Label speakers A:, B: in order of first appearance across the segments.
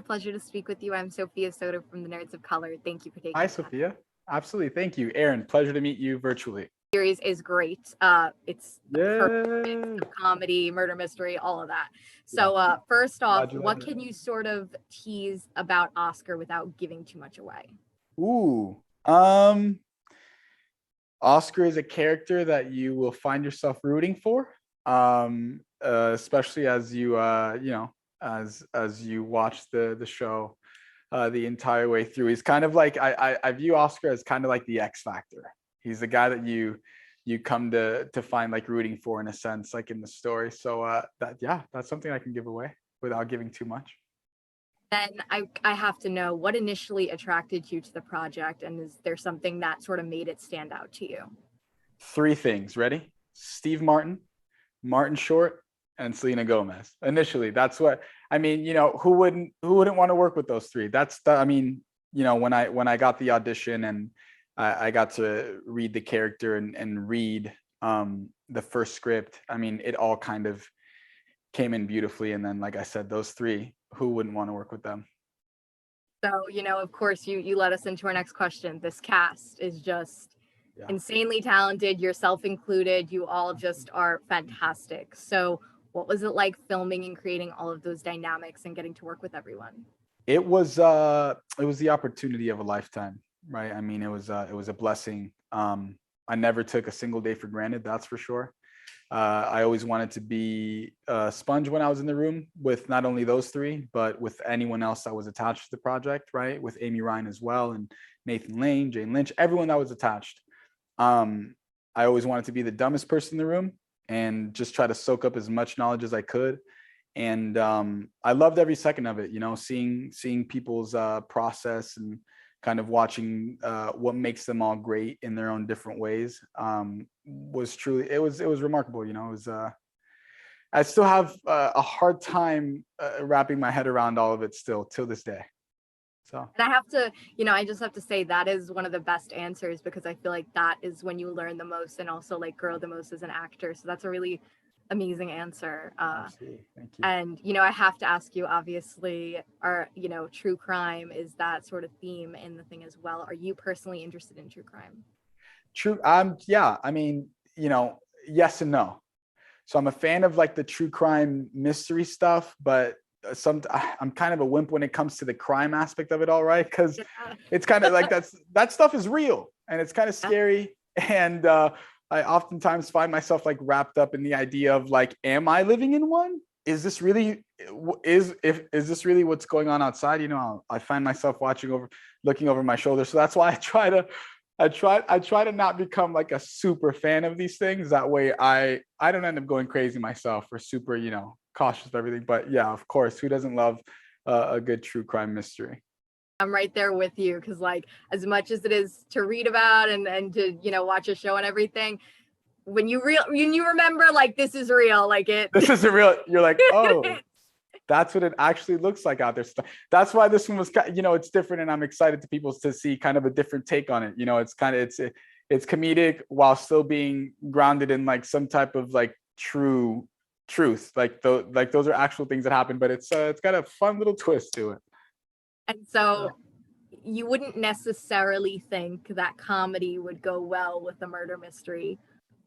A: pleasure to speak with you. I'm Sophia Soto from the Nerds of Color. Thank you for taking
B: Hi,
A: the time.
B: Sophia. Absolutely. Thank you. Aaron, pleasure to meet you virtually.
A: Series is great. It's the perfect mix
B: Yay.
A: of comedy, murder mystery, all of that.
B: Yeah.
A: So, first off,
B: Glad you
A: what
B: liked it.
A: can you sort of tease about Oscar without giving too much away?
B: Ooh. Oscar is a character that you will find yourself rooting for. Especially as as you watch the show the entire way through. He's kind of like I view Oscar as kind of like the X Factor. He's the guy that you come to find like rooting for in a sense, like in the story. So that's something I can give away without giving too much.
A: Then I have to know what initially attracted you to the project, and is there something that sort of made it stand out to you?
B: Three things. Ready? Steve Martin, Martin Short, and Selena Gomez. Initially, that's what I mean. Who wouldn't want to work with those three? When I got the audition and I got to read the character and read the first script. I mean, it all kind of came in beautifully. And then, like I said, those three, who wouldn't want to work with them?
A: So, of course, you led us into our next question. This cast is just insanely talented, yourself included. You all just are fantastic. So, what was it like filming and creating all of those dynamics and getting to work with everyone?
B: It was the opportunity of a lifetime, right? I mean, it was a blessing. I never took a single day for granted, that's for sure. I always wanted to be a sponge when I was in the room with not only those three, but with anyone else that was attached to the project, right? With Amy Ryan as well, and Nathan Lane, Jane Lynch, everyone that was attached. I always wanted to be the dumbest person in the room and just try to soak up as much knowledge as I could. And I loved every second of it, seeing people's process and kind of watching what makes them all great in their own different ways was truly, it was remarkable. I still have a hard time wrapping my head around all of it still till this day. So,
A: and I have to, I just have to say that is one of the best answers, because I feel like that is when you learn the most and also like grow the most as an actor. So that's a really amazing answer.
B: absolutely. Thank you.
A: And, I have to ask you, obviously, true crime is that sort of theme in the thing as well. Are you personally interested in true crime?
B: True. Yeah. I mean, yes and no. So I'm a fan of like the true crime mystery stuff, but I'm kind of a wimp when it comes to the crime aspect of it all, right? Because it's kind of like that stuff is real and it's kind of scary. And I oftentimes find myself like wrapped up in the idea of like, am I living in one? Is this really this really what's going on outside? I find myself looking over my shoulder. So that's why I try to not become like a super fan of these things. That way I don't end up going crazy myself or super, cautious of everything. But yeah, of course, who doesn't love a good true crime mystery?
A: I'm right there with you, because like as much as it is to read about and to watch a show and everything, when you remember like this is real, like
B: this is a real, you're like, oh, that's what it actually looks like out there. That's why this one was, it's different, and I'm excited to people to see kind of a different take on it. It's comedic while still being grounded in like some type of like truth, like those are actual things that happen, but it's got a fun little twist to it.
A: And so you wouldn't necessarily think that comedy would go well with a murder mystery,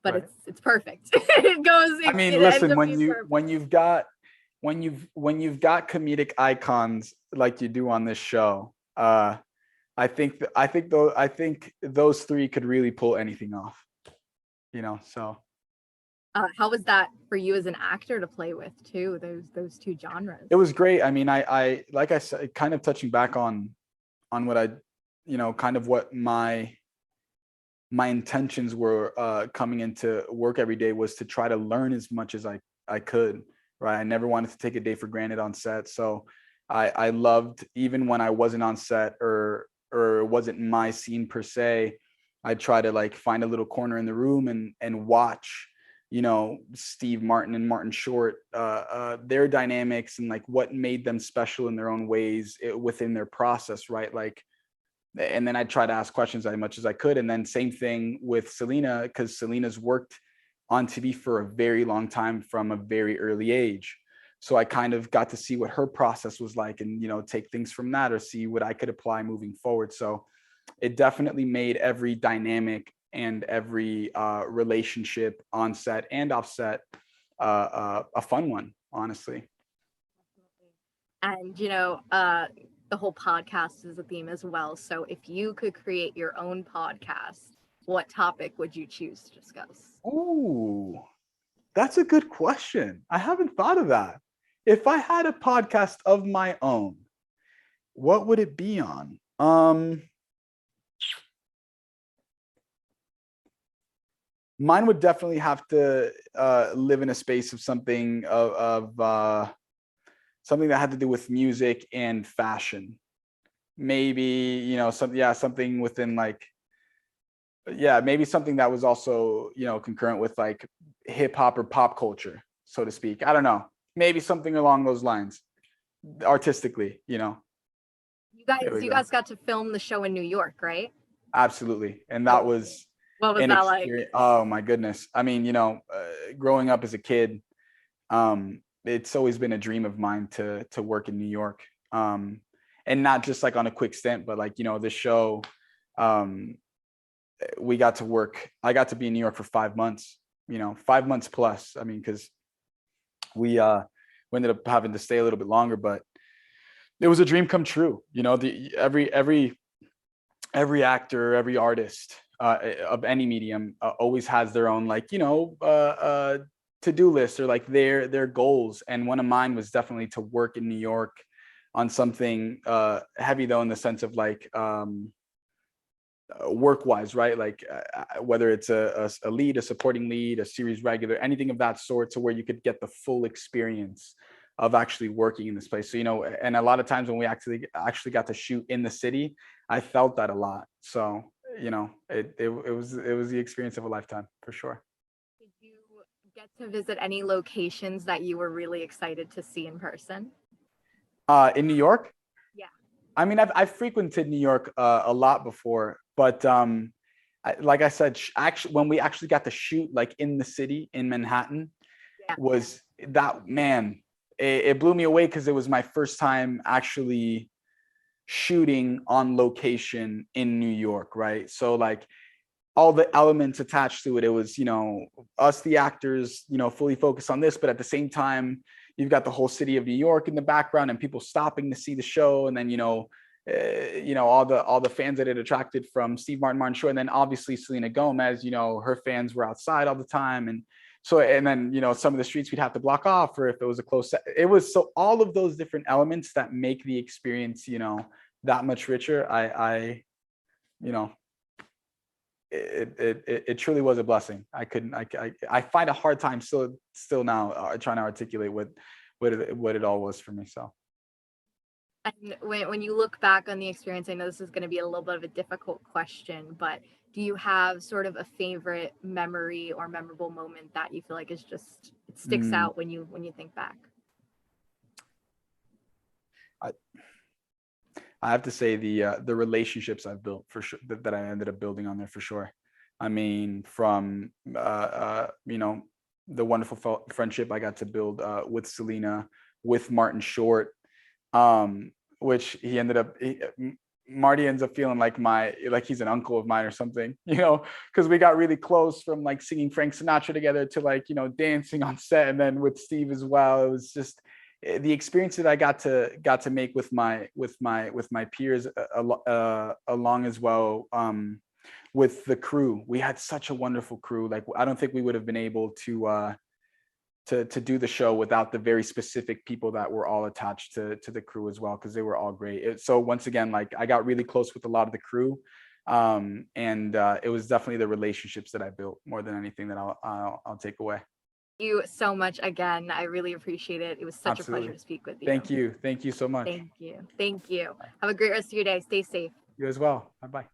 A: but right. It's perfect. It goes.
B: I mean, listen, when you've got comedic icons like you do on this show, I think those three could really pull anything off. So.
A: How was that for you as an actor to play with too? Those two genres.
B: It was great. I mean, I like I said, kind of touching back on what I, kind of what my intentions were coming into work every day was to try to learn as much as I could. Right. I never wanted to take a day for granted on set. So I loved, even when I wasn't on set or it wasn't my scene per se, I'd try to like find a little corner in the room and watch, Steve Martin and Martin Short, their dynamics and like what made them special in their own ways within their process. Right. Like, and then I'd try to ask questions as much as I could. And then same thing with Selena, because Selena's worked on TV for a very long time from a very early age. So I kind of got to see what her process was like, and take things from that or see what I could apply moving forward. So it definitely made every dynamic and every relationship on set and off set a fun one, honestly.
A: And the whole podcast is a theme as well. So if you could create your own podcast, what topic would you choose to discuss?
B: Ooh, that's a good question. I haven't thought of that. If I had a podcast of my own, what would it be on? Mine would definitely have to live in a space of something something that had to do with music and fashion. Maybe, something within like, maybe something that was also, concurrent with like hip hop or pop culture, so to speak. I don't know. Maybe something along those lines, artistically.
A: You
B: There we
A: guys
B: go.
A: got to film the show in New York, right?
B: Absolutely, and that was
A: What was
B: an
A: that like?
B: experience. Oh my goodness! I mean, growing up as a kid, it's always been a dream of mine to work in New York, and not just like on a quick stint, but like the show. We got to work. I got to be in New York for 5 months. 5 months plus. I mean, because we ended up having to stay a little bit longer, but it was a dream come true. Every actor, every artist of any medium always has their own like to-do list or like their goals. And one of mine was definitely to work in New York on something heavy, though, in the sense of like work wise, right? Like whether it's a lead, a supporting lead, a series regular, anything of that sort, to where you could get the full experience of actually working in this place. So, and a lot of times when we actually got to shoot in the city, I felt that a lot. So, it was the experience of a lifetime for sure.
A: Did you get to visit any locations that you were really excited to see in person?
B: In New York?
A: Yeah.
B: I mean, I've frequented New York a lot before, but like I said, actually, when we actually got to shoot like in the city in Manhattan, was that, man, it blew me away, because it was my first time actually shooting on location in New York, right? So like all the elements attached to it, it was, us, the actors, fully focused on this, but at the same time, you've got the whole city of New York in the background and people stopping to see the show. And then, all the fans that it attracted from Steve Martin Short. And then obviously Selena Gomez, her fans were outside all the time. And so, and then, some of the streets we'd have to block off, or if it was a close set, it was, so all of those different elements that make the experience, that much richer. It truly was a blessing. I find a hard time still now trying to articulate what it all was for me. So.
A: And when you look back on the experience, I know this is going to be a little bit of a difficult question, but do you have sort of a favorite memory or memorable moment that you feel like is just, it sticks out when you think back?
B: I have to say the relationships I've built for sure, that I ended up building on there for sure. I mean, from the wonderful friendship I got to build with Selena, with Martin Short, which Marty ends up feeling like he's an uncle of mine or something, because we got really close, from like singing Frank Sinatra together to like, dancing on set. And then with Steve as well, it was just the experience that I got to make with my peers along as well. With the crew, we had such a wonderful crew. Like, I don't think we would have been able to do the show without the very specific people that were all attached to the crew as well, because they were all great. So once again, like, I got really close with a lot of the crew, and it was definitely the relationships that I built more than anything that I'll take away.
A: Thank you so much again. I really appreciate it. It was such
B: Absolutely.
A: a pleasure to speak with you.
B: Thank you so much.
A: Thank you. Have a great rest of your day. Stay safe.
B: You as well. Bye-bye.